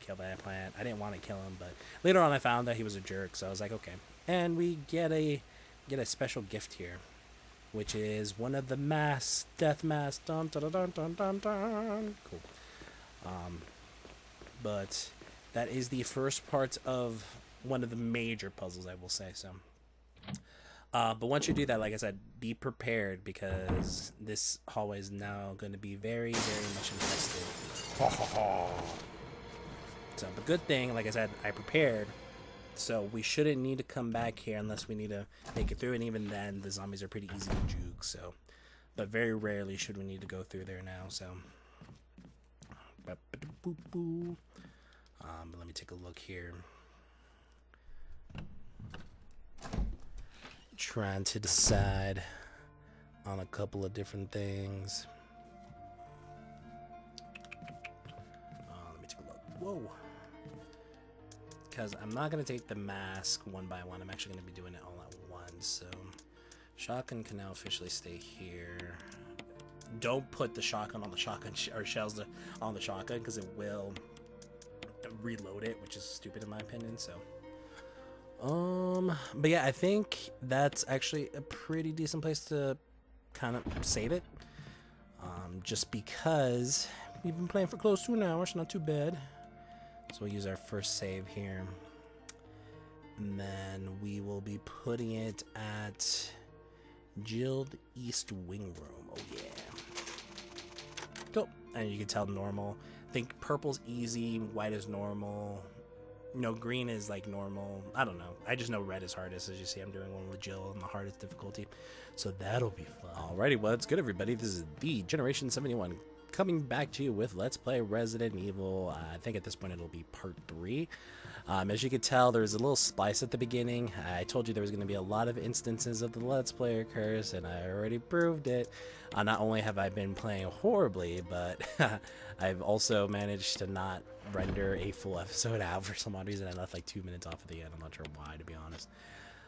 kill that plant. I didn't want to kill him, but later on I found that he was a jerk, so I was like, okay. And we get a special gift here, which is one of the masks, death masks. Dun dun dun dun dun dun. Cool. But that is the first part of one of the major puzzles, I will say. So, but once you do that, like I said, be prepared because this hallway is now going to be very, very much infested. So, the good thing, like I said, I prepared. So we shouldn't need to come back here unless we need to make it through, and even then, the zombies are pretty easy to juke. So, but very rarely should we need to go through there now. So, but let me take a look here. Trying to decide on a couple of different things. Let me take a look. Whoa. Because I'm not going to take the mask one by one. I'm actually going to be doing it all at once. So, shotgun can now officially stay here. Don't put the shotgun on the shotgun or shells on the shotgun because it will reload it, which is stupid in my opinion. So, but yeah, I think that's actually a pretty decent place to kind of save it. Just because we've been playing for close to an hour, so not too bad. So we'll use our first save here. And then we will be putting it at Guild East Wing Room. Oh yeah. Cool. And you can tell normal. I think purple's easy, white is normal. No, green is like normal. I don't know. I just know red is hardest. As you see, I'm doing one with Jill on the hardest difficulty. So that'll be fun. Alrighty, well, it's good, everybody. This is the Generation 71 coming back to you with Let's Play Resident Evil. I think at this point it'll be part 3. As you can tell, there's a little splice at the beginning. I told you there was going to be a lot of instances of the Let's Player curse, and I already proved it. Not only have I been playing horribly, but I've also managed to not render a full episode out for some odd reason. I left like 2 minutes off at the end. I'm not sure why, to be honest.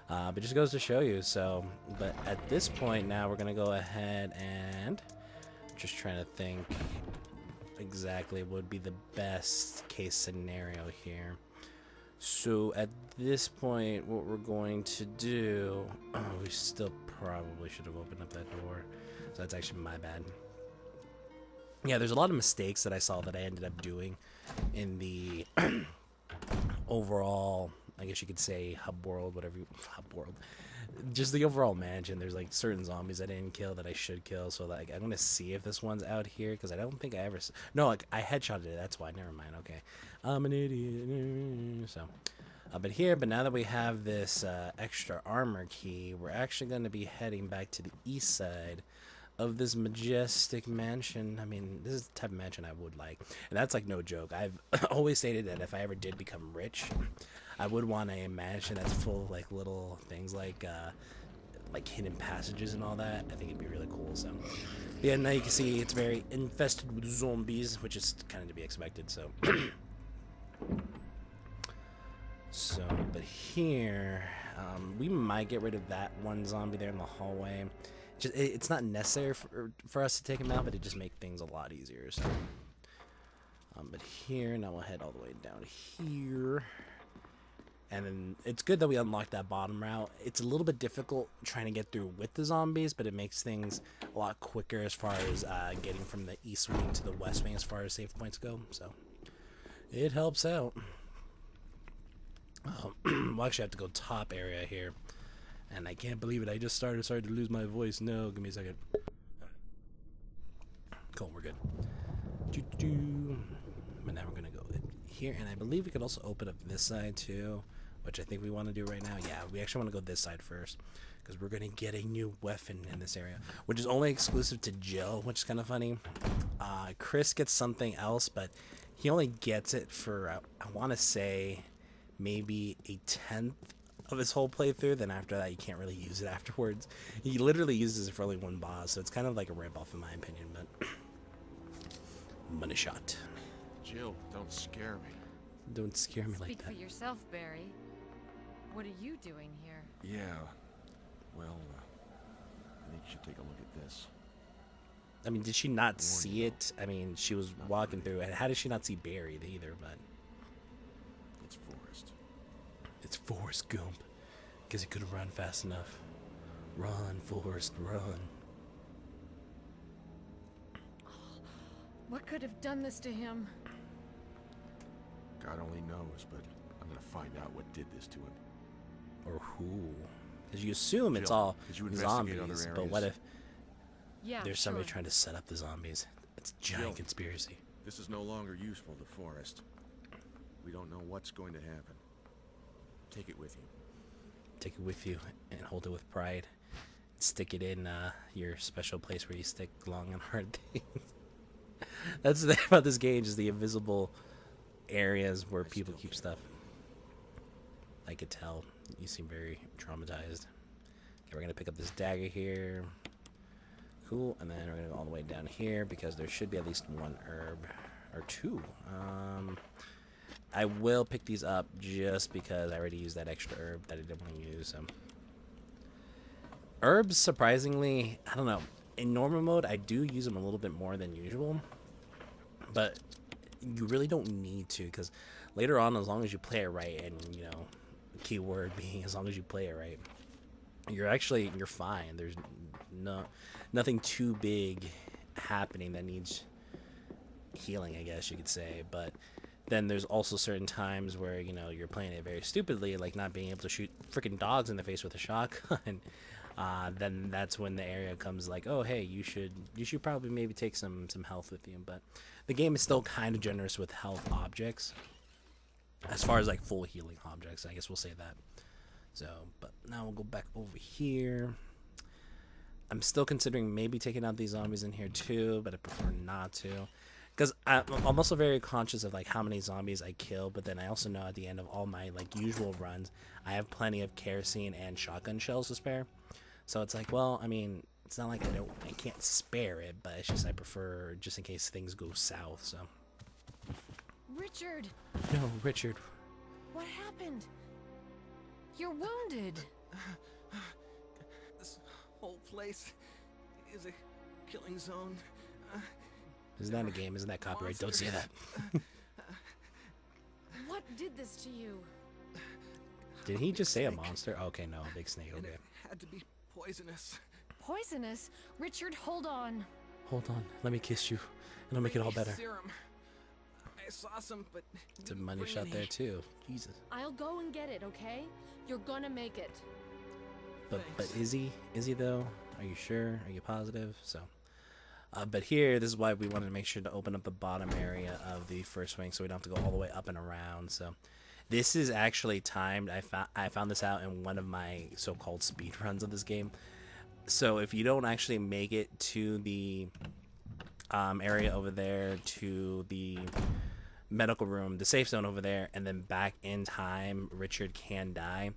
But it just goes to show you. So, but at this point now, we're going to go ahead and just trying to think exactly what would be the best case scenario here. So at this point, what we're going to do, we still probably should have opened up that door. So that's actually my bad. Yeah, there's a lot of mistakes that I saw that I ended up doing in the overall, I guess you could say, hub world, whatever you, hub world. Just the overall mansion. There's like certain zombies I didn't kill that I should kill. So like I'm gonna see if this one's out here because I don't think I ever. No, like I headshotted it. That's why. Never mind. Okay, I'm an idiot. So, but now that we have this extra armor key, we're actually gonna be heading back to the east side of this majestic mansion. I mean, this is the type of mansion I would like, and that's like no joke. I've always stated that if I ever did become rich, I would want a mansion that's full of like little things like hidden passages and all that. I think it'd be really cool. So yeah, now you can see it's very infested with zombies, which is kind of to be expected. So but here we might get rid of that one zombie there in the hallway. It's not necessary for us to take him out, but it just makes things a lot easier. So but here, now we'll head all the way down here. And then it's good that we unlocked that bottom route. It's a little bit difficult trying to get through with the zombies, but it makes things a lot quicker as far as getting from the east wing to the west wing as far as save points go. So it helps out. We'll actually have to go top area here. And I can't believe it. I just started to lose my voice. No, give me a second. Cool, we're good. But now we're going to go here. And I believe we could also open up this side too, which I think we want to do right now. Yeah, we actually want to go this side first because we're going to get a new weapon in this area, which is only exclusive to Jill, which is kind of funny. Chris gets something else, but he only gets it for, I want to say, maybe a 10th of his whole playthrough. Then after that, you can't really use it afterwards. He literally uses it for only one boss, so it's kind of like a rip-off in my opinion, but money shot. Jill, don't scare me. Don't scare me like that. Speak for yourself, Barry. What are you doing here? Yeah. Well, I think you should take a look at this. I mean, did she not see it? I mean, she was walking through it. How did she not see Barry either? But Forrest Gump. Because he couldn't run fast enough. Run, Forrest, run. What could have done this to him? God only knows, but I'm gonna find out what did this to him. Or who? Because you assume it's Jill, all could you investigate other zombies, but areas? what if Yeah, there's somebody sure. trying to set up the zombies? It's a giant Jill. conspiracy. This is no longer useful to Forrest. We don't know what's going to happen. Take it with you. Take it with you and hold it with pride. Stick it in your special place where you stick long and hard things. That's the thing about this game, is the invisible areas where people still keep can't stuff. I could tell. You seem very traumatized. Okay, we're going to pick up this dagger here. Cool. And then we're going to go all the way down here because there should be at least one herb. Or two. I will pick these up just because I already used that extra herb that I didn't want to use. So. Herbs, surprisingly, I don't know. In normal mode, I do use them a little bit more than usual. But you really don't need to, because later on, as long as you play it right, and, you know, keyword being as long as you play it right, you're fine. There's nothing too big happening that needs healing, I guess you could say. But then there's also certain times where, you know, you're playing it very stupidly, like not being able to shoot freaking dogs in the face with a shotgun. Then that's when the area comes like, oh hey, you should probably maybe take some health with you. But the game is still kind of generous with health objects, as far as like full healing objects, I guess we'll say that. So, but now we'll go back over here. I'm still considering maybe taking out these zombies in here too, but I prefer not to, because I'm also very conscious of like how many zombies I kill. But then I also know at the end of all my like usual runs, I have plenty of kerosene and shotgun shells to spare. So it's like, well, I mean, it's not like I can't spare it, but it's just I prefer just in case things go south. So. Richard, No, Richard. what happened? You're wounded. This whole place is a killing zone. Isn't that a game? Isn't that copyright? Don't say that. What did this to you? Did he just say a monster? Okay, no, big snake. And Okay. it had to be poisonous. Poisonous? Richard, hold on. Hold on. Let me kiss you, and I'll make it all better. Serum. I saw some, but It's a didn't money bring shot any. there too. Jesus. I'll go and get it, okay? You're gonna make it. But Thanks. is he though? Are you sure? Are you positive? So. But here, this is why we wanted to make sure to open up the bottom area of the first wing, so we don't have to go all the way up and around. So, this is actually timed. I found this out in one of my so-called speed runs of this game. So if you don't actually make it to the area over there, to the medical room, the safe zone over there, and then back in time, Richard can die.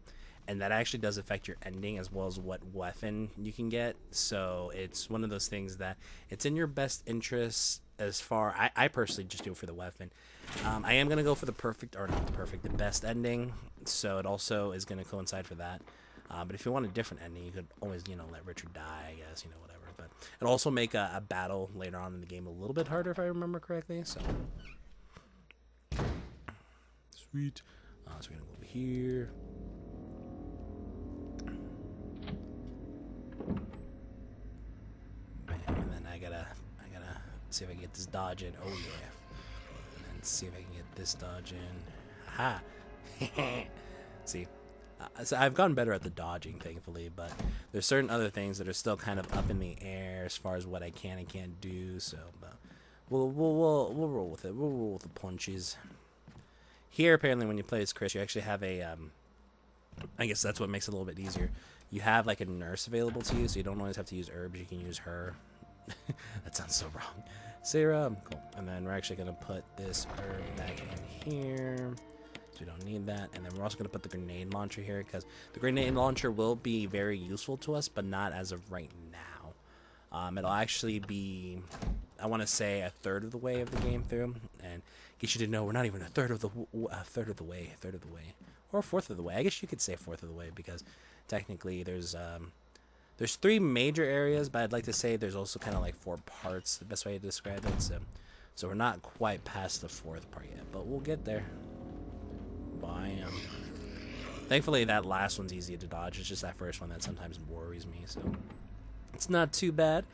And that actually does affect your ending as well as what weapon you can get. So it's one of those things that it's in your best interest as far... I personally just do it for the weapon. I am going to go for the perfect, or not the perfect, the best ending. So it also is going to coincide for that. But if you want a different ending, you could always, you know, let Richard die, I guess, you know, whatever. But it'll also make a battle later on in the game a little bit harder, if I remember correctly. So... Sweet. So we're going to go over here. And then I gotta see if I can get this dodge in. Oh yeah. And then see if I can get this dodge in. Ha! See, so I've gotten better at the dodging, thankfully, but there's certain other things that are still kind of up in the air as far as what I can and can't do. So, but we'll roll with it. We'll roll with the punches. Here, apparently, when you play as Chris, you actually have a I guess that's what makes it a little bit easier. You have like a nurse available to you, so you don't always have to use herbs. You can use her. That sounds so wrong. Sarah, cool. And then we're actually gonna put this herb back in here, so we don't need that. And then we're also gonna put the grenade launcher here, because the grenade launcher will be very useful to us, but not as of right now. It'll actually be, I want to say, a third of the way of the game through. And get you to know, we're not even a third of the way, or a fourth of the way. I guess you could say a fourth of the way, because technically there's 3 major areas, but I'd like to say there's also kind of like 4 parts, the best way to describe it. So we're not quite past the 4th part yet, but we'll get there. Bam. Thankfully, that last one's easy to dodge. It's just that first one that sometimes worries me. So it's not too bad.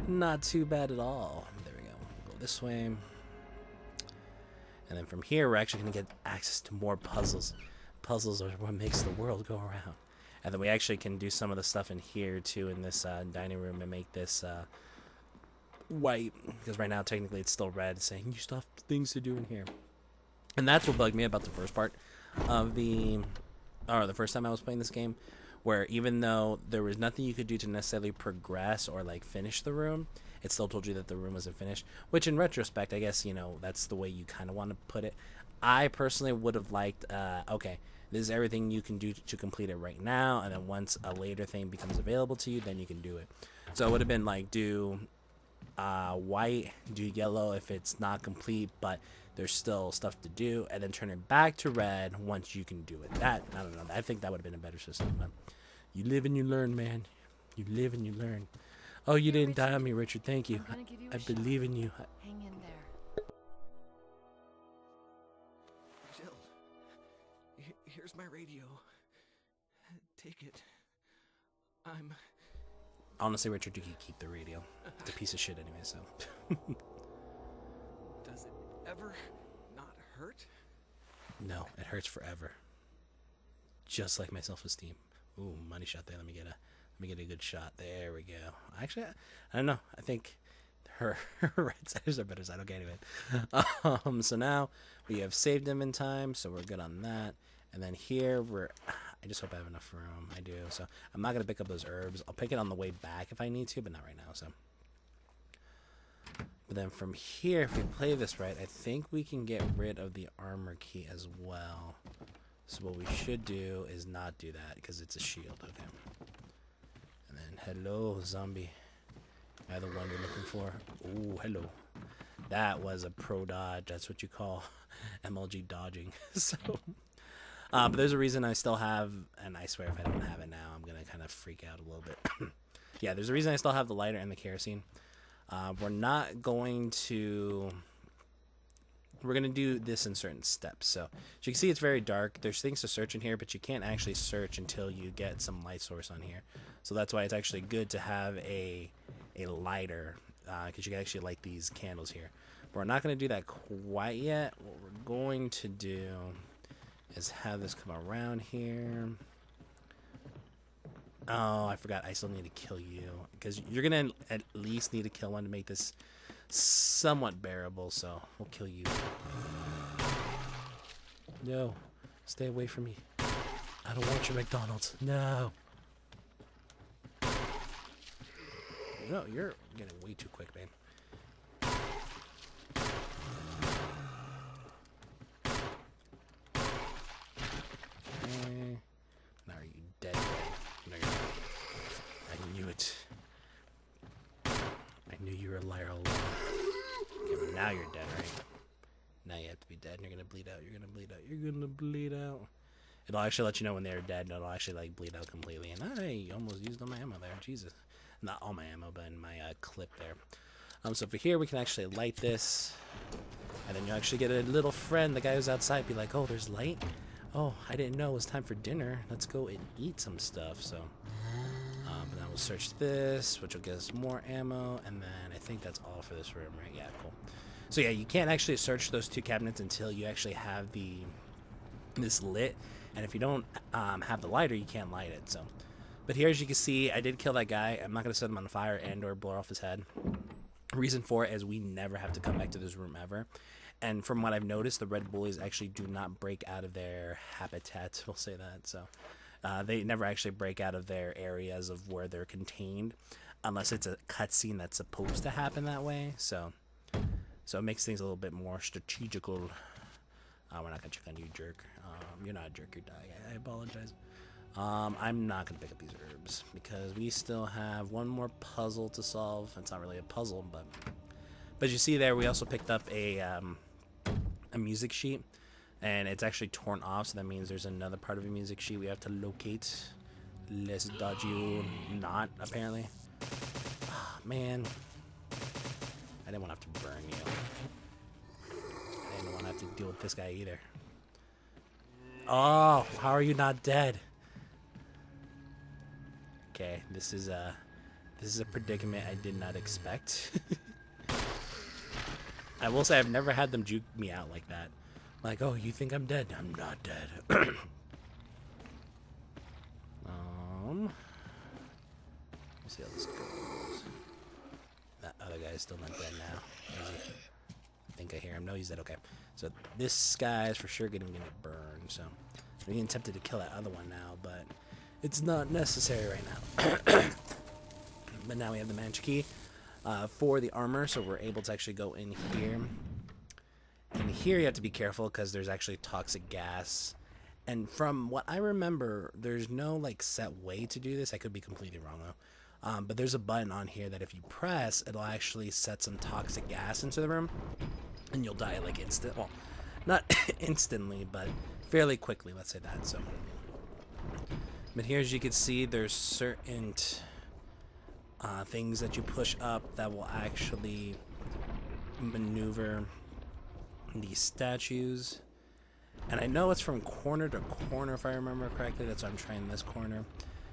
Not too bad at all. There we go. We'll go this way. And then from here, we're actually going to get access to more puzzles. Puzzles are what makes the world go around. And then we actually can do some of the stuff in here, too, in this dining room and make this white. Because right now, technically, it's still red, saying you still have things to do in here. And that's what bugged me about the first part of the first time I was playing this game, where even though there was nothing you could do to necessarily progress or like finish the room, it still told you that the room wasn't finished, which in retrospect, I guess, you know, that's the way you kind of want to put it. I personally would have liked, okay, this is everything you can do to complete it right now, and then once a later thing becomes available to you, then you can do it. So it would have been like, do white, do yellow if it's not complete, but there's still stuff to do, and then turn it back to red once you can do it. That, I don't know, I think that would have been a better system. But you live and you learn, man. You live and you learn. Oh, you didn't die on me, Richard. Thank you. I believe in you. Hang in there. Jill, here's my radio. Take it. Honestly, Richard, you can keep the radio. It's a piece of shit anyway, so. Does it ever not hurt? No, it hurts forever. Just like my self-esteem. Ooh, money shot there. Let me get a good shot. There we go. Actually, I don't know. I think her right side is our better side. Okay, anyway. So now we have saved them in time, so we're good on that. And then here I just hope I have enough room. I do. So I'm not gonna pick up those herbs. I'll pick it on the way back if I need to, but not right now. So. But then from here, if we play this right, I think we can get rid of the armor key as well. So what we should do is not do that because it's a shield. Okay. And then hello, zombie. Am I the one you're looking for? Oh, hello. That was a pro dodge. That's what you call MLG dodging. So, but there's a reason I still have, and I swear if I don't have it now, I'm gonna kind of freak out a little bit. Yeah, there's a reason I still have the lighter and the kerosene. We're not going to. We're going to do this in certain steps. So as you can see, it's very dark. There's things to search in here, but you can't actually search until you get some light source on here. So that's why it's actually good to have a lighter, because you can actually light these candles here. But we're not going to do that quite yet. What we're going to do is have this come around here. Oh, I forgot. I still need to kill you, because you're going to at least need to kill one to make this somewhat bearable, so we'll kill you. No, stay away from me. I don't want your McDonald's. No. No, you're getting way too quick, man. Okay. Now are you dead? No, you're not. I knew it. I knew you were a liar all along. Okay, but now you're dead, right? Now you have to be dead, and you're gonna bleed out. You're gonna bleed out. You're gonna bleed out. It'll actually let you know when they're dead, and it'll actually like bleed out completely. And I almost used all my ammo there. Jesus, not all my ammo, but in my clip there. So for here, we can actually light this, and then you actually get a little friend. The guy who's outside be like, "Oh, there's light. Oh, I didn't know it was time for dinner. Let's go and eat some stuff." So. And then we'll search this, which will get us more ammo, and then I think that's all for this room, right? Yeah, cool. So yeah, you can't actually search those two cabinets until you actually have this lit, and if you don't have the lighter, you can't light it. So, but here, as you can see, I did kill that guy. I'm not gonna set him on fire and or blow off his head. Reason for it is we never have to come back to this room ever. And from what I've noticed, the red bullies actually do not break out of their habitat. We'll say that. So. They never actually break out of their areas of where they're contained, unless it's a cutscene that's supposed to happen that way. So it makes things a little bit more strategical. We're not gonna check on you, jerk. You're not a jerk. You're dying. I apologize. I'm not gonna pick up these herbs because we still have one more puzzle to solve. It's not really a puzzle, but you see there, we also picked up a music sheet. And it's actually torn off, so that means there's another part of a music sheet we have to locate. Let's dodge you not, apparently. Oh, man. I didn't want to have to burn you. I didn't want to have to deal with this guy either. Oh, how are you not dead? Okay, this is a predicament I did not expect. I will say I've never had them juke me out like that. Like, oh, you think I'm dead? I'm not dead. Let's see how this goes. That other guy is still not dead now. Is he? I think I hear him. No, he's dead. Okay. So this guy is for sure gonna get burned. So I'm getting tempted to kill that other one now, but it's not necessary right now. But now we have the magic key for the armor, so we're able to actually go in here. And here you have to be careful because there's actually toxic gas. And from what I remember, there's no like set way to do this. I could be completely wrong though. But there's a button on here that if you press, it'll actually set some toxic gas into the room, and you'll die like instant. Well, not instantly, but fairly quickly. Let's say that. So, but here, as you can see, there's certain things that you push up that will actually maneuver these statues. And I know it's from corner to corner, if I remember correctly. That's why I'm trying this corner.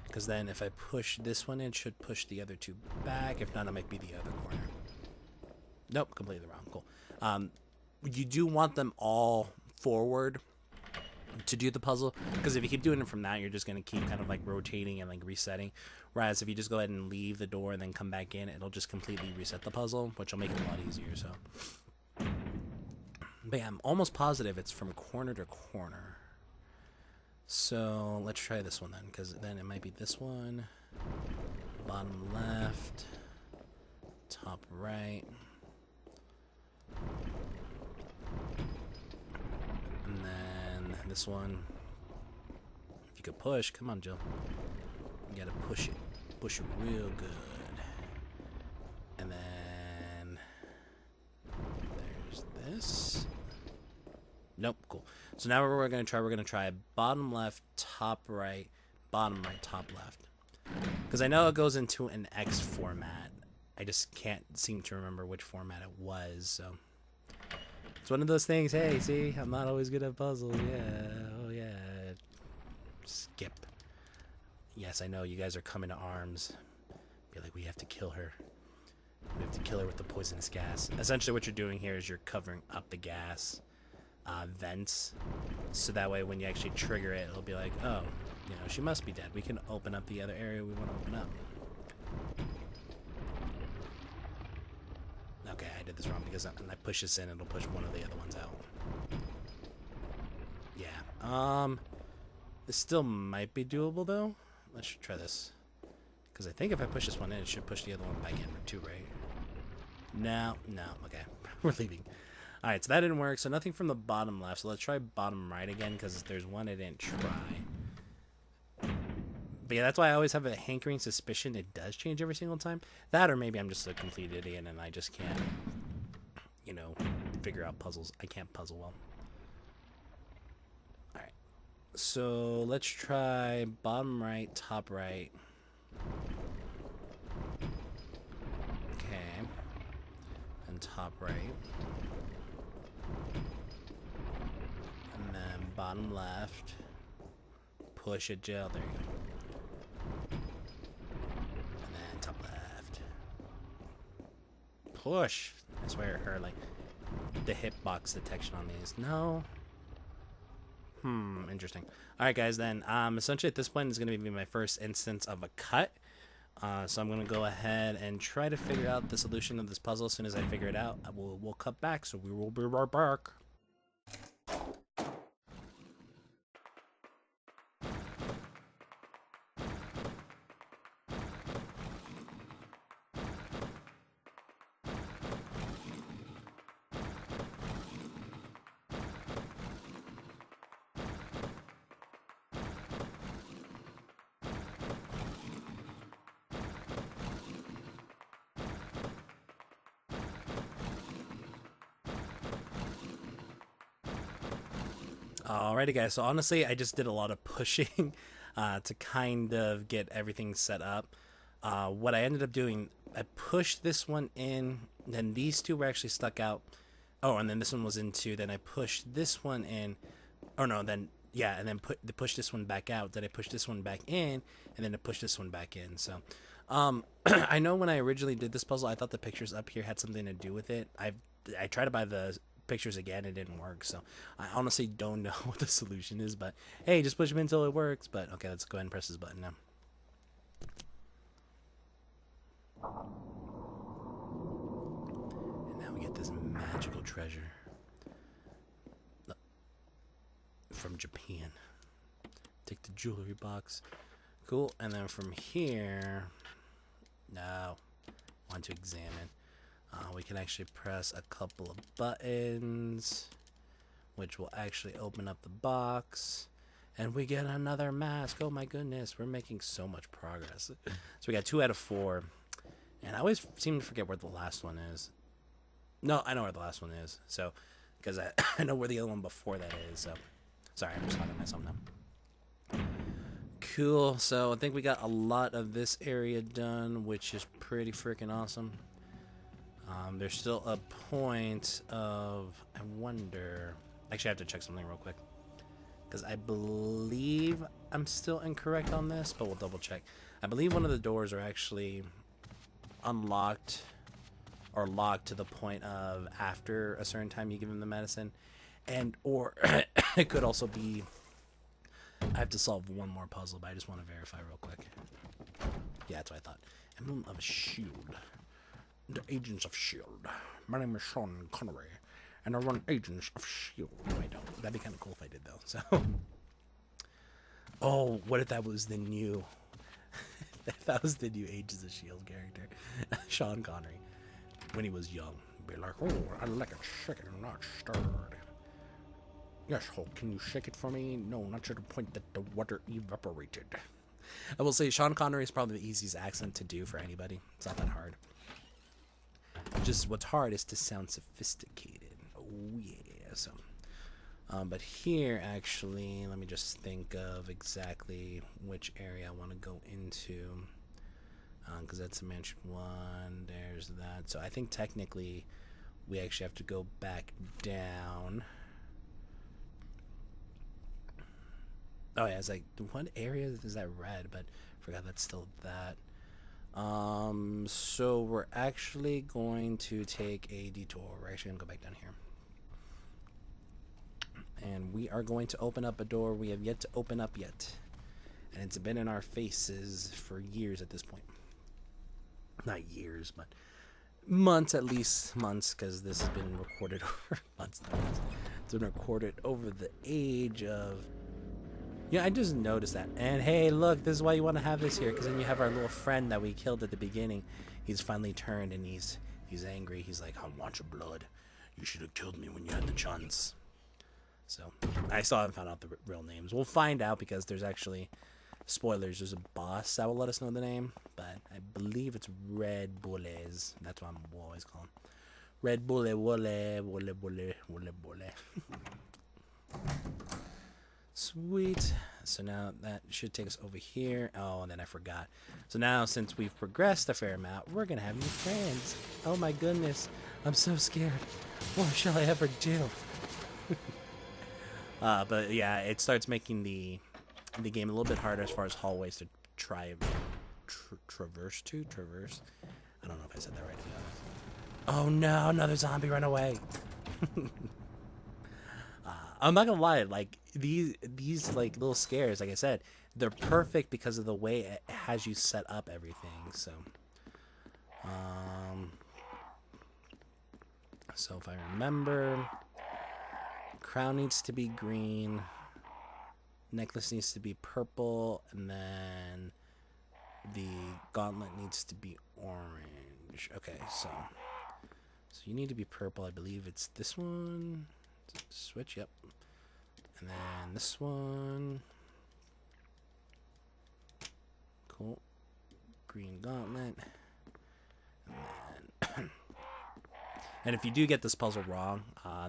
Because then if I push this one in, it should push the other two back. If not, it might be the other corner. Nope, completely wrong. Cool. You do want them all forward to do the puzzle. Because if you keep doing it from that, you're just going to keep kind of like rotating and like resetting. Whereas if you just go ahead and leave the door and then come back in, it'll just completely reset the puzzle, which will make it a lot easier. So, but yeah, I'm almost positive it's from corner to corner. So let's try this one then, because then it might be this one. Bottom left, top right, and then this one. If you could push, come on, Jill. You gotta push it real good. And then there's this. Nope, cool. So now we're gonna try bottom left, top right, bottom right, top left. Because I know it goes into an X format. I just can't seem to remember which format it was. So it's one of those things. Hey, see, I'm not always good at puzzles. Yeah, oh yeah. Skip. Yes, I know you guys are coming to arms. Be like, we have to kill her. We have to kill her with the poisonous gas. Essentially, what you're doing here is you're covering up the gas vents, so that way when you actually trigger it, it'll be like, oh, you know, she must be dead. We can open up the other area we want to open up. Okay, I did this wrong because when I push this in, it'll push one of the other ones out. Yeah. This still might be doable though. Let's try this. Because I think if I push this one in, it should push the other one back in too, right? No. Okay, we're leaving. All right, so that didn't work. So nothing from the bottom left. So let's try bottom right again because there's one I didn't try. But yeah, that's why I always have a hankering suspicion it does change every single time. That, or maybe I'm just a complete idiot and I just can't, you know, figure out puzzles. I can't puzzle well. All right, so let's try bottom right, top right. Okay, and top right. And then bottom left. Push it, Jill. There you go. And then top left. Push. I swear her, like, the hitbox detection on these. No. Interesting. Alright, guys, then. Essentially, at this point, it's going to be my first instance of a cut. So I'm going to go ahead and try to figure out the solution of this puzzle. As soon as I figure it out, we'll cut back. So we will be right back. Alrighty, guys, so honestly I just did a lot of pushing to kind of get everything set up. What I ended up doing, I pushed this one in, then these two were actually stuck out. Oh, and then this one was in too. Then I pushed this one in. Oh no, then yeah, and then push this one back out. Then I push this one back in, and then to push this one back in. So, I know when I originally did this puzzle, I thought the pictures up here had something to do with it. I tried to buy the pictures again, it didn't work. So I honestly don't know what the solution is. But hey, just push them until it works. But okay, let's go ahead and press this button now. And now we get this magical treasure from Japan. Take the jewelry box. Cool. And then from here, now want to examine. We can actually press a couple of buttons, which will actually open up the box. And we get another mask. Oh my goodness, we're making so much progress. So we got 2 out of 4. And I always seem to forget where the last one is. No, I know where the last one is. So, because I know where the other one before that is. So, sorry, I'm just talking to myself now. Cool. So I think we got a lot of this area done, which is pretty freaking awesome. There's still a point of, I wonder, actually I have to check something real quick, because I believe I'm still incorrect on this, but we'll double check. I believe one of the doors are actually unlocked or locked to the point of after a certain time you give them the medicine, and or it could also be I have to solve one more puzzle, but I just want to verify real quick. Yeah, that's what I thought. Emblem of Shield. The Agents of Shield. My name is Sean Connery, and I run Agents of Shield. No, I don't. That'd be kind of cool if I did, though. So, oh, what if that was the new? That was the new Agents of Shield character, Sean Connery, when he was young. Be like, oh, I like it shaken, not stirred. Yes, Hulk, can you shake it for me? No, not to the point that the water evaporated. I will say Sean Connery is probably the easiest accent to do for anybody. It's not that hard. Just what's hard is to sound sophisticated. Oh yeah. So, but here actually, let me just think of exactly which area I want to go into. Because that's Mansion 1. There's that. So I think technically we actually have to go back down. Oh yeah, it's like, what area is that red? But I forgot that's still that. So we're actually going to take a detour. We're actually gonna go back down here. And we are going to open up a door we have yet to open up yet. And it's been in our faces for years at this point. Not years, but months at least. Months, because this has been recorded over months. It's been recorded over the age of... Yeah, I just noticed that. And hey, look, this is why you want to have this here, because then you have our little friend that we killed at the beginning. He's finally turned, and he's angry. He's like, I want your blood. You should have killed me when you had the chance. So, I still haven't found out the real names. We'll find out, because there's actually, spoilers, there's a boss that will let us know the name. But I believe it's Red Bulles. That's what we'll always call him. Red Bulle, Bulle. Sweet. So now that should take us over here. Oh, and then I forgot. So now, since we've progressed a fair amount, we're going to have new friends. Oh my goodness. I'm so scared. What shall I ever do? But yeah, it starts making the game a little bit harder as far as hallways to traverse. I don't know if I said that right. Oh no, another zombie, run away. I'm not gonna lie, like these like little scares, like I said, they're perfect because of the way it has you set up everything. So so if I remember, crown needs to be green, necklace needs to be purple, and then the gauntlet needs to be orange. Okay, so you need to be purple. I believe it's this one. Switch, yep. And then this one. Cool. Green gauntlet. And then and if you do get this puzzle wrong,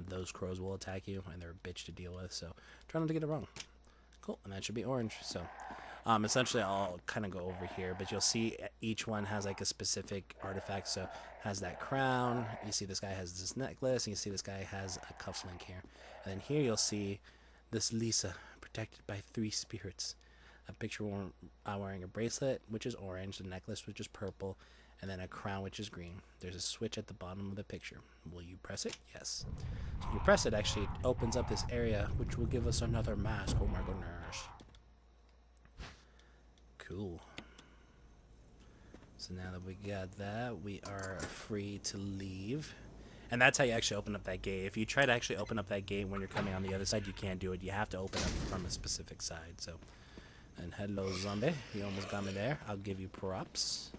those crows will attack you, and they're a bitch to deal with, so try not to get it wrong. Cool, and that should be orange. So essentially I'll kind of go over here, but you'll see each one has like a specific artifact. So has that crown, you see this guy has this necklace, and you see this guy has a cufflink here. And then here you'll see this Lisa protected by 3 spirits. A picture wearing a bracelet, which is orange, the necklace, which is purple, and then a crown, which is green. There's a switch at the bottom of the picture. Will you press it? Yes. So if you press it, actually, it opens up this area, which will give us another mask. Oh my goodness. Cool. So now that we got that, we are free to leave. And that's how you actually open up that gate. If you try to actually open up that gate when you're coming on the other side, you can't do it. You have to open up from a specific side. So, and hello, zombie. You almost got me there. I'll give you props.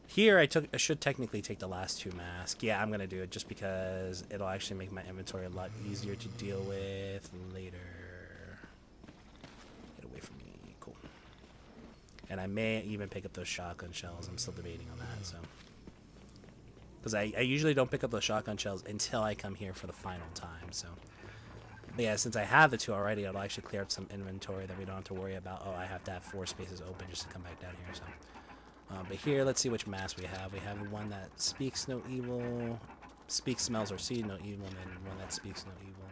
Here, I should technically take the last 2 masks. Yeah, I'm going to do it just because it'll actually make my inventory a lot easier to deal with later. Get away from me. Cool. And I may even pick up those shotgun shells. I'm still debating on that, so. Because I usually don't pick up those shotgun shells until I come here for the final time, so. But yeah, since I have the 2 already, it'll actually clear up some inventory that we don't have to worry about. Oh, I have to have 4 spaces open just to come back down here, so. But here, let's see which mask we have. We have the one that speaks no evil, speaks, smells, or sees no evil, and then one that speaks no evil.